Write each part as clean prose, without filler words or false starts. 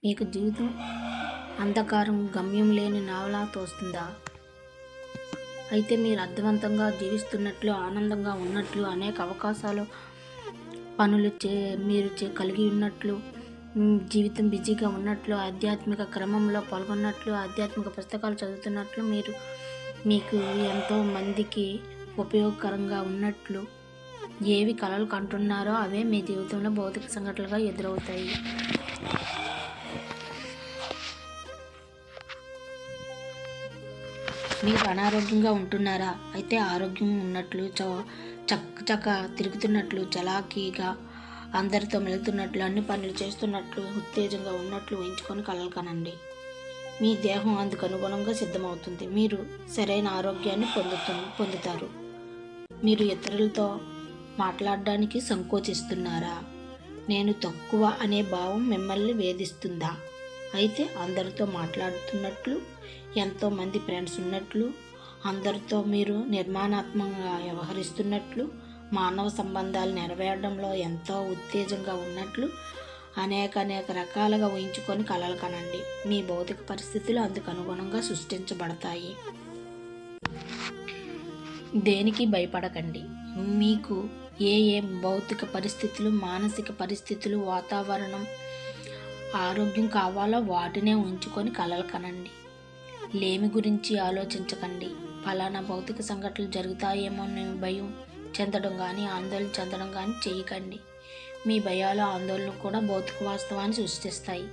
మీకు జీవితం అంధకారం, గమ్యం లేని నావలా తోస్తుందా? అయితే మీరు అర్థవంతంగా జీవిస్తున్నట్లు, ఆనందంగా ఉన్నట్లు, అనేక అవకాశాలు, పనులు మీరు కలిగి ఉన్నట్లు, జీవితం బిజీగా ఉన్నట్లు, ఆధ్యాత్మిక క్రమంలో పాల్గొన్నట్లు, ఆధ్యాత్మిక పుస్తకాలు చదువుతున్నట్లు, మీకు ఎంతో మందికి ఉపయోగకరంగా ఉన్నట్లు, ఏవి కలలు కంటున్నారో అవే మీ జీవితంలో భౌతిక సంఘటనలుగా ఎదురవుతాయి. మీరు అనారోగ్యంగా ఉంటున్నారా? అయితే ఆరోగ్యం ఉన్నట్లు, చక్క తిరుగుతున్నట్లు, చలాకీగా అందరితో మెలుగుతున్నట్లు, అన్ని పనులు చేస్తున్నట్లు, ఉత్తేజంగా ఉన్నట్లు ఊహించుకొని కలలు కనండి. మీ దేహం అందుకు అనుగుణంగా సిద్ధమవుతుంది. మీరు సరైన ఆరోగ్యాన్ని పొందుతారు. మీరు ఇతరులతో మాట్లాడడానికి సంకోచిస్తున్నారా? నేను తక్కువ అనే భావం మిమ్మల్ని వేధిస్తుందా? అయితే అందరితో మాట్లాడుతున్నట్లు, ఎంతోమంది ఫ్రెండ్స్ ఉన్నట్లు, అందరితో మీరు నిర్మాణాత్మకంగా వ్యవహరిస్తున్నట్లు, మానవ సంబంధాలు నెరవేరడంలో ఎంతో ఉత్తేజంగా ఉన్నట్లు అనేక రకాలుగా ఊహించుకొని కలలు కనండి. మీ భౌతిక పరిస్థితులు అందుకు అనుగుణంగా సృష్టించబడతాయి. దేనికి భయపడకండి. మీకు ఏ భౌతిక పరిస్థితులు, మానసిక పరిస్థితులు, వాతావరణం, ఆరోగ్యం కావాలో వాటినే ఉంచుకొని కలలు కనండి. లేమి గురించి ఆలోచించకండి. ఫలానా భౌతిక సంఘటనలు జరుగుతాయేమో భయం చెందడం కానీ, ఆందోళన చెందడం కానీ చేయకండి. మీ భయాలు, ఆందోళనలు కూడా భౌతిక వాస్తవాన్ని సృష్టిస్తాయి.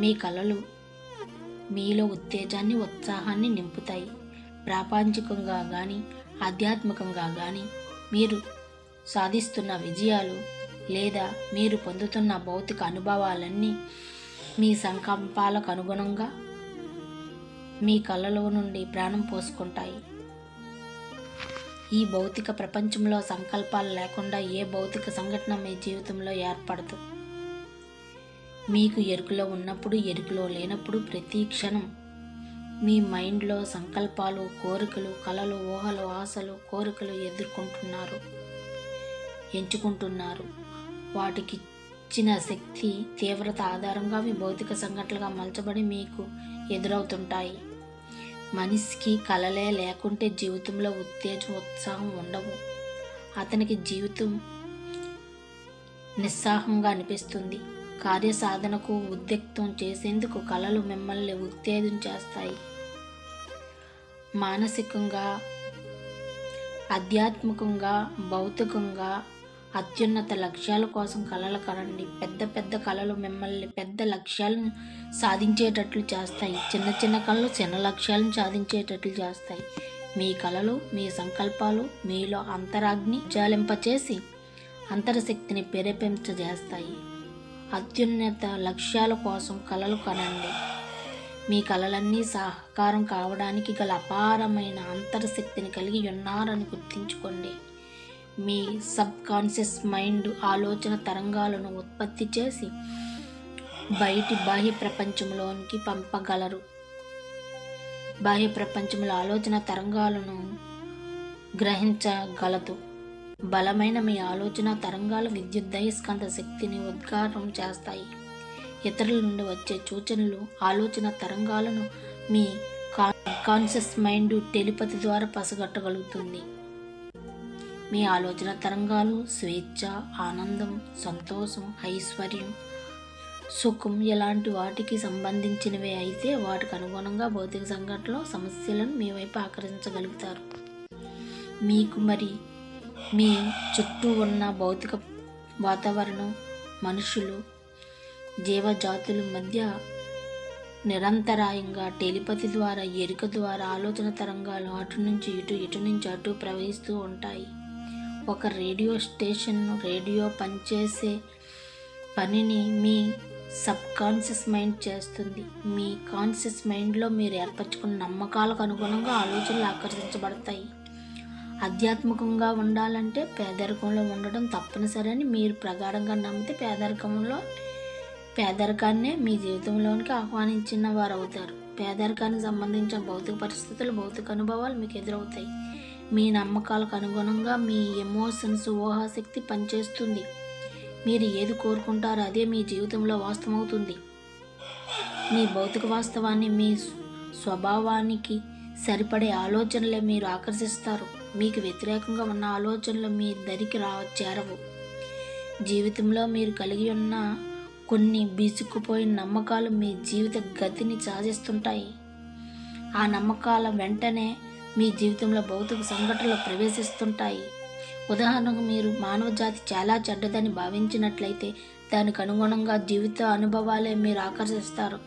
మీ కలలు మీలో ఉత్తేజాన్ని, ఉత్సాహాన్ని నింపుతాయి. ప్రాపంచికంగా కానీ, ఆధ్యాత్మికంగా కానీ మీరు సాధిస్తున్న విజయాలు లేదా మీరు పొందుతున్న భౌతిక అనుభవాలన్నీ మీ సంకల్పాలకు అనుగుణంగా మీ కళ్ళలో నుండి ప్రాణం పోసుకుంటాయి. ఈ భౌతిక ప్రపంచంలో సంకల్పాలు లేకుండా ఏ భౌతిక సంఘటన మీ జీవితంలో ఏర్పడదు. మీకు ఎరుకలో ఉన్నప్పుడు, ఎరుకలో లేనప్పుడు ప్రతి క్షణం మీ మైండ్లో సంకల్పాలు, కోరికలు, కలలు, ఊహలు, ఆశలు, కోరికలు ఎంచుకుంటున్నారు. వాటికి ఇచ్చిన శక్తి, తీవ్రత ఆధారంగా అవి భౌతిక సంఘటనలుగా మలచబడి మీకు ఎదురవుతుంటాయి. మనిషికి కలలే లేకుంటే జీవితంలో ఉత్తేజం, ఉత్సాహం ఉండవు. అతనికి జీవితం నిస్సాహంగా అనిపిస్తుంది. కార్యసాధనకు ఉద్యుక్తం చేసేందుకు కలలు మిమ్మల్ని ఉత్తేజం చేస్తాయి. మానసికంగా, ఆధ్యాత్మికంగా, భౌతికంగా అత్యున్నత లక్ష్యాల కోసం కలలు కనండి. పెద్ద కలలు మిమ్మల్ని పెద్ద లక్ష్యాలను సాధించేటట్లు చేస్తాయి. చిన్న కలలు చిన్న లక్ష్యాలను సాధించేటట్లు చేస్తాయి. మీ కలలు, మీ సంకల్పాలు మీలో అంతరాగ్ని జాలింపచేసి అంతరశక్తిని ప్రేరేపింపజేస్తాయి. అత్యున్నత లక్ష్యాల కోసం కలలు కనండి. మీ కలలన్నీ సాకారం కావడానికి గల అపారమైన అంతర్శక్తిని కలిగి ఉన్నారని గుర్తుంచుకోండి. మీ సబ్ కాన్షియస్ మైండ్ ఆలోచన తరంగాలను ఉత్పత్తి చేసి బాహ్య ప్రపంచంలోనికి పంపగలరు. బాహ్య ప్రపంచంలో ఆలోచన తరంగాలను గ్రహించగలదు. బలమైన మీ ఆలోచన తరంగాలు విద్యుదయస్కాంత శక్తిని ఉద్గారం చేస్తాయి. ఇతరుల నుండి వచ్చే సూచనలు, ఆలోచన తరంగాలను మీ కాన్షియస్ మైండ్ టెలిపతి ద్వారా పసిగట్టగలుగుతుంది. మీ ఆలోచన తరంగాలు స్వేచ్ఛ, ఆనందం, సంతోషం, ఐశ్వర్యం, సుఖం ఇలాంటి వాటికి సంబంధించినవే అయితే వాటికి అనుగుణంగా భౌతిక సంఘటనలో సమస్యలను మీ వైపు ఆకర్షించగలుగుతారు. మీకు మరి మీ చుట్టూ ఉన్న భౌతిక వాతావరణం, మనుషులు, జీవజాతుల మధ్య నిరంతరాయంగా టెలిపతి ద్వారా, ఎరుక ద్వారా ఆలోచన తరంగాలు అటు నుంచి ఇటు నుంచి అటు ప్రవహిస్తూ ఉంటాయి. ఒక రేడియో స్టేషన్ రేడియో పనిచేసే పనిని మీ సబ్ కాన్షియస్ మైండ్ చేస్తుంది. మీ కాన్షియస్ మైండ్లో మీరు ఏర్పరచుకున్న నమ్మకాలకు అనుగుణంగా ఆలోచనలు ఆకర్షించబడతాయి. ఆధ్యాత్మికంగా ఉండాలంటే పేదరికంలో ఉండడం తప్పనిసరి అని మీరు ప్రగాఢంగా నమ్మితే పేదరికాన్నే మీ జీవితంలోనికి ఆహ్వానించిన వారు అవుతారు. పేదరికానికి సంబంధించిన భౌతిక పరిస్థితులు, భౌతిక అనుభవాలు మీకు ఎదురవుతాయి. మీ నమ్మకాలకు అనుగుణంగా మీ ఎమోషన్స్, ఊహాశక్తి పనిచేస్తుంది. మీరు ఏది కోరుకుంటారో అదే మీ జీవితంలో వాస్తవమవుతుంది. మీ భౌతిక వాస్తవాన్ని మీ స్వభావానికి సరిపడే ఆలోచనలే మీరు ఆకర్షిస్తారు. మీకు వ్యతిరేకంగా ఉన్న ఆలోచనలు మీ దరికి చేరవు. జీవితంలో మీరు కలిగి ఉన్న కొన్ని బీసుకుపోయిన నమ్మకాలు మీ జీవిత గతిని సాధిస్తుంటాయి. ఆ నమ్మకాల వెంటనే మీ జీవితంలో భౌతిక సంఘటనలు ప్రవేశిస్తుంటాయి. ఉదాహరణకు మీరు మానవ జాతి చాలా చెడ్డదని భావించినట్లయితే దానికి అనుగుణంగా జీవిత అనుభవాలే మీరు ఆకర్షిస్తారు.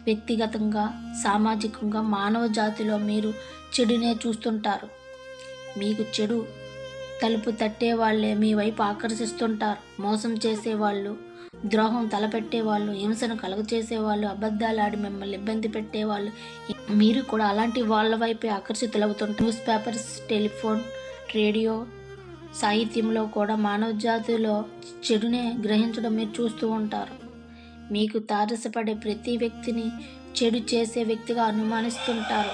వ్యక్తిగతంగా, సామాజికంగా మానవ జాతిలో మీరు చెడునే చూస్తుంటారు. మీకు చెడు తలుపు తట్టే వాళ్ళే మీ వైపు ఆకర్షిస్తుంటారు. మోసం చేసేవాళ్ళు, ద్రోహం తలపెట్టేవాళ్ళు, హింసను కలుగచేసేవాళ్ళు, అబద్ధాలు ఆడి మిమ్మల్ని ఇబ్బంది పెట్టేవాళ్ళు, మీరు కూడా అలాంటి వాళ్ళ వైపే ఆకర్షితులవుతుంటారు. న్యూస్ పేపర్స్, టెలిఫోన్, రేడియో, సాహిత్యంలో కూడా మానవ జాతిలో చెడునే గ్రహించడం మీరు చూస్తూ ఉంటారు. మీకు తారసపడే ప్రతి వ్యక్తిని చెడు చేసే వ్యక్తిగా అనుమానిస్తుంటారు.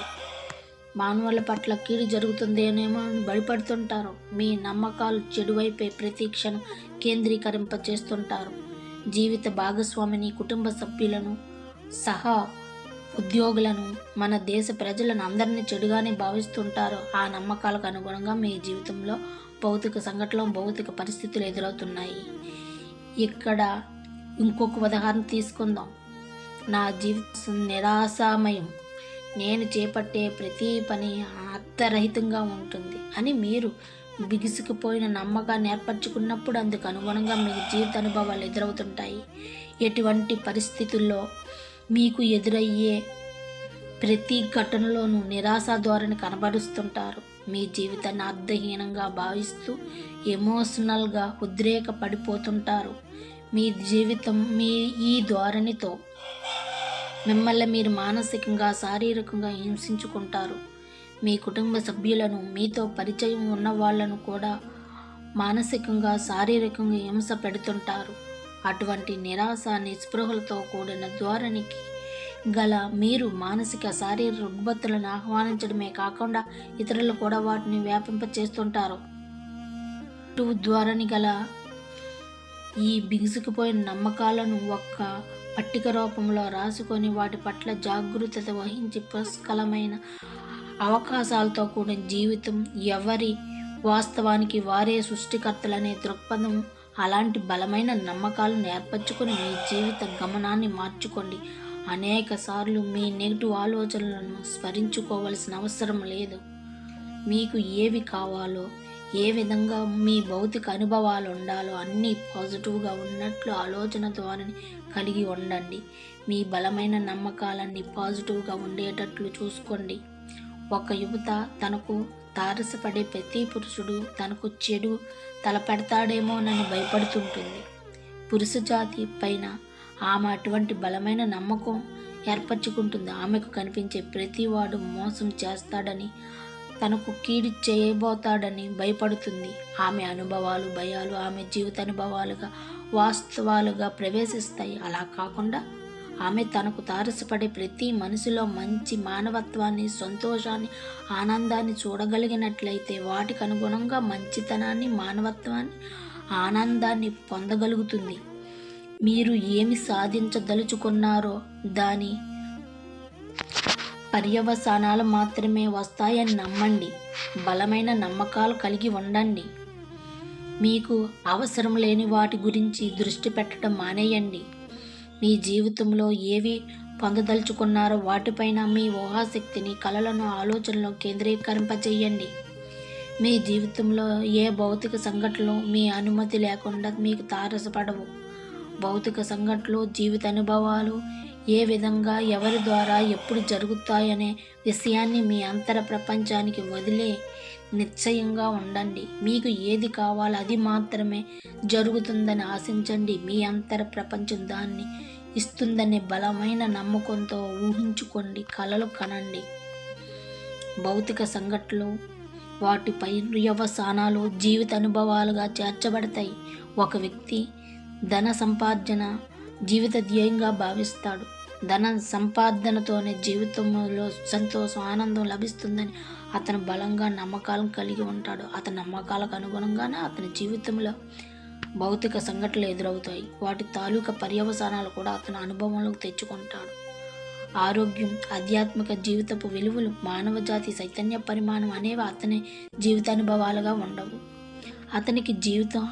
మానవుల పట్ల కీడు జరుగుతుందేమో అని భయపడుతుంటారు. మీ నమ్మకాలు చెడు వైపే ప్రతి క్షణం కేంద్రీకరింపచేస్తుంటారు. జీవిత భాగస్వామిని, కుటుంబ సభ్యులను, సహా ఉద్యోగులను, మన దేశ ప్రజలను అందరినీ చెడుగానే భావిస్తుంటారు. ఆ నమ్మకాలకు అనుగుణంగా మీ జీవితంలో భౌతిక సంఘటనలు, భౌతిక పరిస్థితులు ఎదురవుతున్నాయి. ఇక్కడ ఇంకొక ఉదాహరణ తీసుకుందాం. నా జీవితం నిరాశామయం, నేను చేపట్టే ప్రతి పని అర్థరహితంగా ఉంటుంది అని మీరు బిగుసుకుపోయిన నమ్మకాన్ని ఏర్పరచుకున్నప్పుడు అందుకు అనుగుణంగా మీకు జీవిత అనుభవాలు ఎదురవుతుంటాయి. ఎటువంటి పరిస్థితుల్లో మీకు ఎదురయ్యే ప్రతి ఘటనలోనూ నిరాశ ధోరణి కనబరుస్తుంటారు. మీ జీవితాన్ని అర్థహీనంగా భావిస్తూ ఎమోషనల్గా ఉద్రేక పడిపోతుంటారు. మీ జీవితం మీ ఈ ధోరణితో మిమ్మల్ని మీరు మానసికంగా, శారీరకంగా హింసించుకుంటారు. మీ కుటుంబ సభ్యులను, మీతో పరిచయం ఉన్న వాళ్ళను కూడా మానసికంగా, శారీరకంగా హింస పెడుతుంటారు. అటువంటి నిరాశ, నిస్పృహలతో కూడిన ధోరణికి గల మీరు మానసిక, శారీరక రుగ్మతలను ఆహ్వానించడమే కాకుండా ఇతరులు కూడా వాటిని వ్యాపింపచేస్తుంటారు. ధోరణి గల ఈ బిగుసుకుపోయిన నమ్మకాలను ఒక్క పట్టిక రూపంలో రాసుకొని వాటి పట్ల జాగృతత వహించి పుష్కలమైన అవకాశాలతో కూడిన జీవితం, ఎవరి వాస్తవానికి వారే సృష్టికర్తలనే దృక్పథం, అలాంటి బలమైన నమ్మకాలను ఏర్పరచుకొని మీ జీవిత గమనాన్ని మార్చుకోండి. అనేక సార్లు మీ నెగిటివ్ ఆలోచనలను స్మరించుకోవాల్సిన అవసరం లేదు. మీకు ఏవి కావాలో, ఏ విధంగా మీ భౌతిక అనుభవాలు ఉండాలో అన్నీ పాజిటివ్గా ఉన్నట్లు ఆలోచన ధోరణి కలిగి ఉండండి. మీ బలమైన నమ్మకాలన్నీ పాజిటివ్గా ఉండేటట్లు చూసుకోండి. ఒక యువత తనకు తారసపడే ప్రతి పురుషుడు తనకు చెడు తలపెడతాడేమోనని భయపడుతుంటుంది. పురుష జాతి పైన ఆమె అటువంటి బలమైన నమ్మకం ఏర్పరచుకుంటుంది. ఆమెకు కనిపించే ప్రతివాడు మోసం చేస్తాడని, తనకు కీడు చేయబోతాడని భయపడుతుంది. ఆమె అనుభవాలు, భయాలు ఆమె జీవిత అనుభవాలుగా, వాస్తవాలుగా ప్రవేశిస్తాయి. అలా కాకుండా ఆమె తనకు తారసపడే ప్రతి మనిషిలో మంచి మానవత్వాన్ని, సంతోషాన్ని, ఆనందాన్ని చూడగలిగినట్లయితే వాటికి అనుగుణంగా మంచితనాన్ని, మానవత్వాన్ని, ఆనందాన్ని పొందగలుగుతుంది. మీరు ఏమి సాధించదలుచుకున్నారో దాని పర్యవసానాలు మాత్రమే వస్తాయని నమ్మండి. బలమైన నమ్మకాలు కలిగి ఉండండి. మీకు అవసరం లేని వాటి గురించి దృష్టి పెట్టడం మానేయండి. మీ జీవితంలో ఏవి పొందదలుచుకున్నారో వాటిపైన మీ ఊహాశక్తిని, కలలను, ఆలోచనలను కేంద్రీకరింపచేయండి. మీ జీవితంలో ఏ భౌతిక సంఘటనలు మీ అనుమతి లేకుండా మీకు తారసపడవు. భౌతిక సంఘటనలు, జీవిత అనుభవాలు ఏ విధంగా, ఎవరి ద్వారా, ఎప్పుడు జరుగుతాయనే విషయాన్ని మీ అంతర ప్రపంచానికి వదిలే నిశ్చయంగా ఉండండి. మీకు ఏది కావాలో అది మాత్రమే జరుగుతుందని ఆశించండి. మీ అంతర ప్రపంచం దాన్ని ఇస్తుందనే బలమైన నమ్మకంతో ఊహించుకోండి, కలలు కనండి. భౌతిక సంఘటనలు, వాటి పర్యవసానాలు జీవిత అనుభవాలుగా చేర్చబడతాయి. ఒక వ్యక్తి ధన సంపార్జన జీవిత ధ్యేయంగా భావిస్తాడు. ధన సంపాదనతోనే జీవితంలో సంతోషం, ఆనందం లభిస్తుందని అతను బలంగా నమ్మకాలను కలిగి ఉంటాడు. అతని నమ్మకాలకు అనుగుణంగానే అతని జీవితంలో భౌతిక సంఘటనలు ఎదురవుతాయి. వాటి తాలూకా పర్యవసానాలు కూడా అతను అనుభవంలోకి తెచ్చుకుంటాడు. ఆరోగ్యం, ఆధ్యాత్మిక జీవితపు విలువలు, మానవ జాతి చైతన్య పరిమాణం అనేవి అతని జీవితానుభవాలుగా ఉండవు. అతనికి జీవితం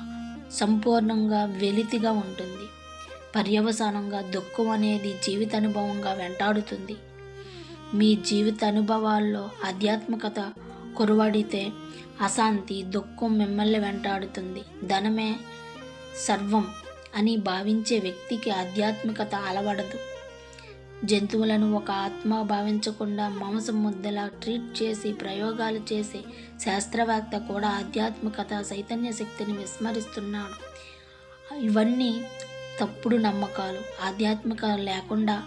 సంపూర్ణంగా వెలితిగా ఉంటుంది. పర్యవసానంగా దుఃఖం అనేది జీవితానుభవంగా వెంటాడుతుంది. మీ జీవిత అనుభవాల్లో ఆధ్యాత్మికత కొరవడితే అశాంతి, దుఃఖం మిమ్మల్ని వెంటాడుతుంది. ధనమే సర్వం అని భావించే వ్యక్తికి ఆధ్యాత్మికత అలవడదు. జంతువులను ఒక ఆత్మ భావించకుండా మాంసం ముద్దలా ట్రీట్ చేసి ప్రయోగాలు చేసే శాస్త్రవేత్త కూడా ఆధ్యాత్మికత చైతన్య శక్తిని విస్మరిస్తున్నాడు. ఇవన్నీ తప్పుడు నమ్మకాలు. ఆధ్యాత్మికత లేకుండా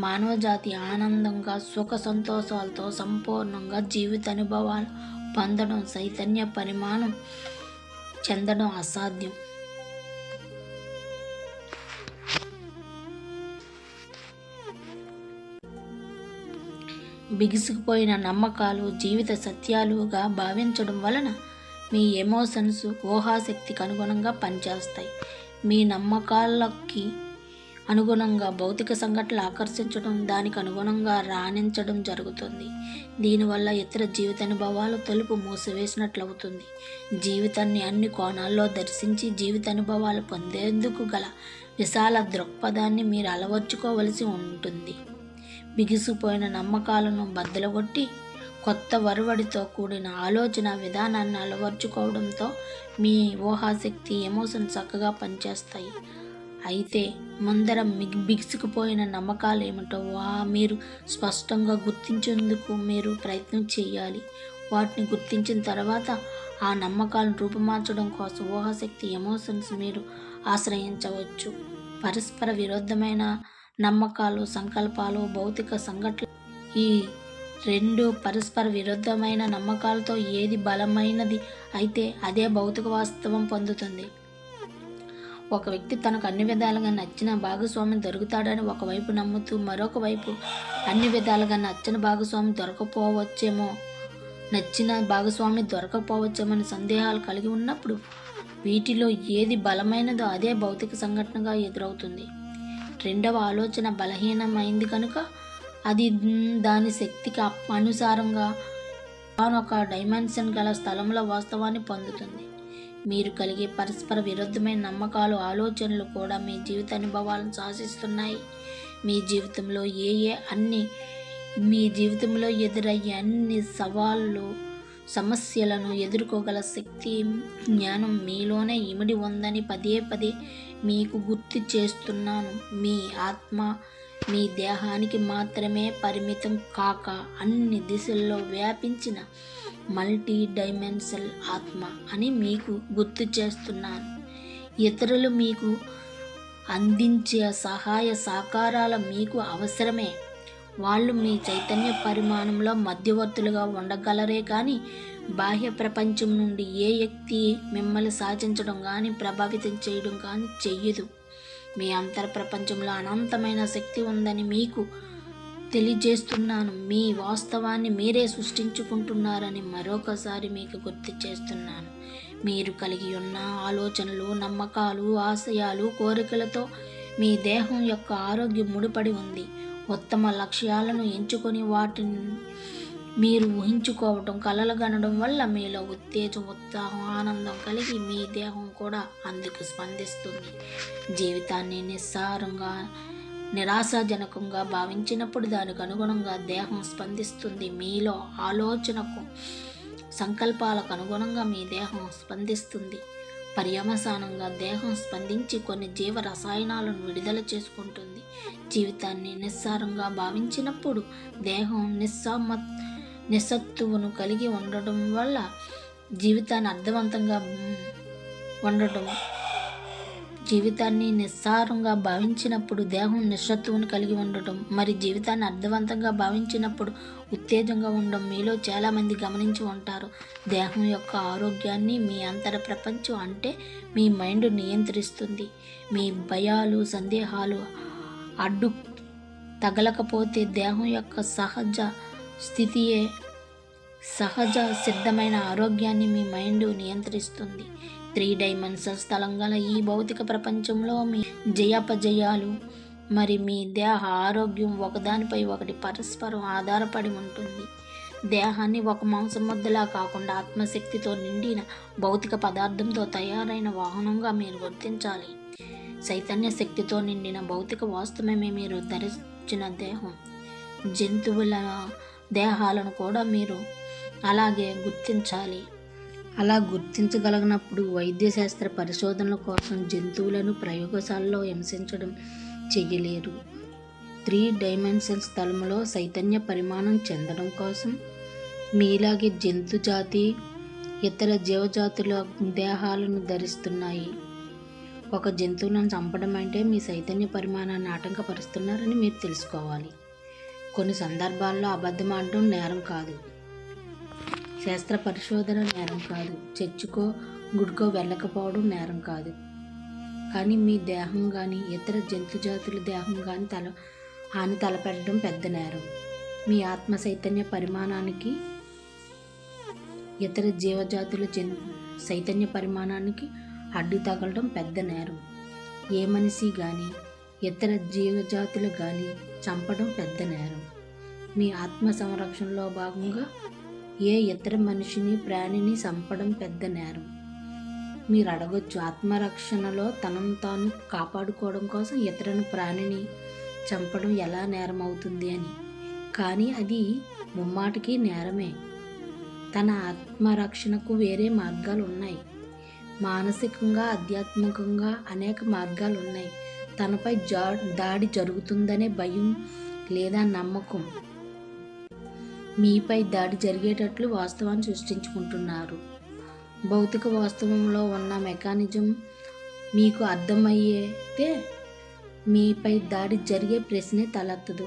మానవజాతి ఆనందంగా సుఖ సంతోషాలతో సంపూర్ణంగా జీవిత అనుభవాలు పొందడం, చైతన్య పరిమాణం చెందడం అసాధ్యం. బిగుసుకుపోయిన నమ్మకాలు జీవిత సత్యాలుగా భావించడం వలన మీ ఎమోషన్స్ ఊహాశక్తికి అనుగుణంగా పనిచేస్తాయి. మీ నమ్మకాలకి అనుగుణంగా భౌతిక సంఘటనలు ఆకర్షించడం, దానికి అనుగుణంగా రాణించడం జరుగుతుంది. దీనివల్ల ఇతర జీవిత అనుభవాలు తలుపు మూసివేసినట్లవుతుంది. జీవితాన్ని అన్ని కోణాల్లో దర్శించి జీవిత అనుభవాలు పొందేందుకు గల విశాల దృక్పథాన్ని మీరు అలవర్చుకోవలసి ఉంటుంది. బిగిసిపోయిన నమ్మకాలను బద్దలుగొట్టి కొత్త వరవడితో కూడిన ఆలోచన విధానాన్ని అలవర్చుకోవడంతో మీ ఊహాశక్తి, ఎమోషన్ చక్కగా పనిచేస్తాయి. అయితే ముందర బిగుసుకుపోయిన నమ్మకాలు ఏమిటో మీరు స్పష్టంగా గుర్తించేందుకు మీరు ప్రయత్నం చేయాలి. వాటిని గుర్తించిన తర్వాత ఆ నమ్మకాలను రూపుమార్చడం కోసం ఊహాశక్తి, ఎమోషన్స్ మీరు ఆశ్రయించవచ్చు. పరస్పర విరుద్ధమైన నమ్మకాలు, సంకల్పాలు, భౌతిక సంఘటనలు, ఈ రెండు పరస్పర విరుద్ధమైన నమ్మకాలతో ఏది బలమైనది అయితే అదే భౌతిక వాస్తవం పొందుతుంది. ఒక వ్యక్తి తనకు అన్ని విధాలుగా నచ్చిన భాగస్వామి దొరుకుతాడని ఒకవైపు నమ్ముతూ, మరొక వైపు అన్ని విధాలుగా నచ్చిన భాగస్వామి దొరకపోవచ్చేమని సందేహాలు కలిగి ఉన్నప్పుడు వీటిలో ఏది బలమైనదో అదే భౌతిక సంఘటనగా ఎదురవుతుంది. రెండవ ఆలోచన బలహీనమైంది కనుక అది దాని శక్తికి అనుసారంగా ఒక డైమెన్షన్ గల స్థలంలో వాస్తవాన్ని పొందుతుంది. మీరు కలిగే పరస్పర విరుద్ధమైన నమ్మకాలు, ఆలోచనలు కూడా మీ జీవిత అనుభవాలను శాసిస్తున్నాయి. మీ జీవితంలో ఎదురయ్యే అన్ని సవాళ్ళు, సమస్యలను ఎదుర్కోగల శక్తి, జ్ఞానం మీలోనే ఇమిడి ఉందని పదే పదే మీకు గుర్తు చేస్తున్నాను. మీ ఆత్మ మీ దేహానికి మాత్రమే పరిమితం కాక అన్ని దిశల్లో వ్యాపించిన మల్టీ డైమెన్షనల్ ఆత్మ అని మీకు గుర్తు చేస్తున్నాను. ఇతరులు మీకు అందించే సహాయ సహకారాలు మీకు అవసరమే. వాళ్ళు మీ చైతన్య పరిమాణంలో మధ్యవర్తులుగా ఉండగలరే కానీ బాహ్య ప్రపంచం నుండి ఏ వ్యక్తి మిమ్మల్ని శాసించడం కానీ ప్రభావితం చేయడం కానీ చెయ్యదు. మీ అంతర్ ప్రపంచంలో అనంతమైన శక్తి ఉందని మీకు తెలియజేస్తున్నాను. మీ వాస్తవాన్ని మీరే సృష్టించుకుంటున్నారని మరొకసారి మీకు గుర్తు చేస్తున్నాను. మీరు కలిగి ఉన్న ఆలోచనలు, నమ్మకాలు, ఆశయాలు, కోరికలతో మీ దేహం యొక్క ఆరోగ్యం ముడిపడి ఉంది. ఉత్తమ లక్ష్యాలను ఎంచుకొని వాటిని మీరు ఊహించుకోవటం, కలలు కనడం వల్ల మీలో ఉత్తేజం, ఉత్సాహం, ఆనందం కలిగి మీ దేహం కూడా అందుకు స్పందిస్తుంది. జీవితాన్ని నిరాశాజనకంగా భావించినప్పుడు దానికి అనుగుణంగా దేహం స్పందిస్తుంది. మీలో ఆలోచనకు, సంకల్పాలకు అనుగుణంగా మీ దేహం స్పందిస్తుంది. పర్యవసానంగా దేహం స్పందించి కొన్ని జీవ రసాయనాలను విడుదల చేసుకుంటుంది. జీవితాన్ని నిస్సారంగా భావించినప్పుడు దేహం నిస్సత్తువును కలిగి ఉండడం వల్ల జీవితాన్ని నిస్సారంగా భావించినప్పుడు దేహం నిస్సత్తువును కలిగి ఉండటం, మరి జీవితాన్ని అర్థవంతంగా భావించినప్పుడు ఉత్తేజంగా ఉండడం మీలో చాలామంది గమనించి ఉంటారు. దేహం యొక్క ఆరోగ్యాన్ని మీ అంతర ప్రపంచం అంటే మీ మైండ్ నియంత్రిస్తుంది. మీ భయాలు, సందేహాలు అడ్డు తగలకపోతే దేహం యొక్క సహజ సిద్ధమైన ఆరోగ్యాన్ని మీ మైండ్ నియంత్రిస్తుంది. 3 డైమెన్షనల్ స్థలం గల ఈ భౌతిక ప్రపంచంలో మీ జయాపజయాలు మరి మీ దేహ ఆరోగ్యం ఒకదానిపై ఒకటి పరస్పరం ఆధారపడి ఉంటుంది. దేహాన్ని ఒక మాంసం ముద్దలా కాకుండా ఆత్మశక్తితో నిండిన భౌతిక పదార్థంతో తయారైన వాహనంగా మీరు గుర్తించాలి. చైతన్య శక్తితో నిండిన భౌతిక వాస్తవమే మీరు ధరించిన దేహం. జంతువుల దేహాలను కూడా మీరు అలాగే గుర్తించాలి. అలా గుర్తించగలిగినప్పుడు వైద్యశాస్త్ర పరిశోధనల కోసం జంతువులను ప్రయోగశాలలో హింసించడం చెయ్యలేరు. 3 డైమెన్షన్ స్థలంలో చైతన్య పరిమాణం చెందడం కోసం మీలాగే జంతు జాతి ఇతర జీవజాతుల దేహాలను ధరిస్తున్నాయి. ఒక జంతువులను చంపడం అంటే మీ చైతన్య పరిమాణాన్ని ఆటంకపరుస్తున్నారని మీరు తెలుసుకోవాలి. కొన్ని సందర్భాల్లో అబద్ధం ఆడడం నేరం కాదు, శాస్త్ర పరిశోధన నేరం కాదు, చర్చికో గుడికో వెళ్ళకపోవడం నేరం కాదు. కానీ మీ దేహం కానీ ఇతర జంతు జాతుల దేహం కానీ తలపెట్టడం పెద్ద నేరం. మీ ఆత్మ చైతన్య పరిమాణానికి ఇతర జీవజాతుల చైతన్య పరిమాణానికి అడ్డు తగలడం పెద్ద నేరం. ఏ మనిషి కానీ ఇతర జీవజాతులు కానీ చంపడం పెద్ద నేరం. మీ ఆత్మ సంరక్షణలో భాగంగా ఏ ఇతర మనిషిని ప్రాణిని చంపడం పెద్ద నేరం. మీరు అడగొచ్చు, ఆత్మరక్షణలో తనను తాను కాపాడుకోవడం కోసం ఇతరుని ప్రాణిని చంపడం ఎలా నేరం అవుతుంది అని. కానీ అది ముమ్మాటికి నేరమే. తన ఆత్మరక్షణకు వేరే మార్గాలు ఉన్నాయి. మానసికంగా ఆధ్యాత్మికంగా అనేక మార్గాలు ఉన్నాయి. తనపై దాడి జరుగుతుందనే భయం లేదా నమ్మకం మీపై దాడి జరిగేటట్లు వాస్తవాన్ని సృష్టించుకుంటున్నారు. భౌతిక వాస్తవంలో ఉన్న మెకానిజం మీకు అర్థమయ్యేతే మీపై దాడి జరిగే ప్రశ్నే తలెత్తదు.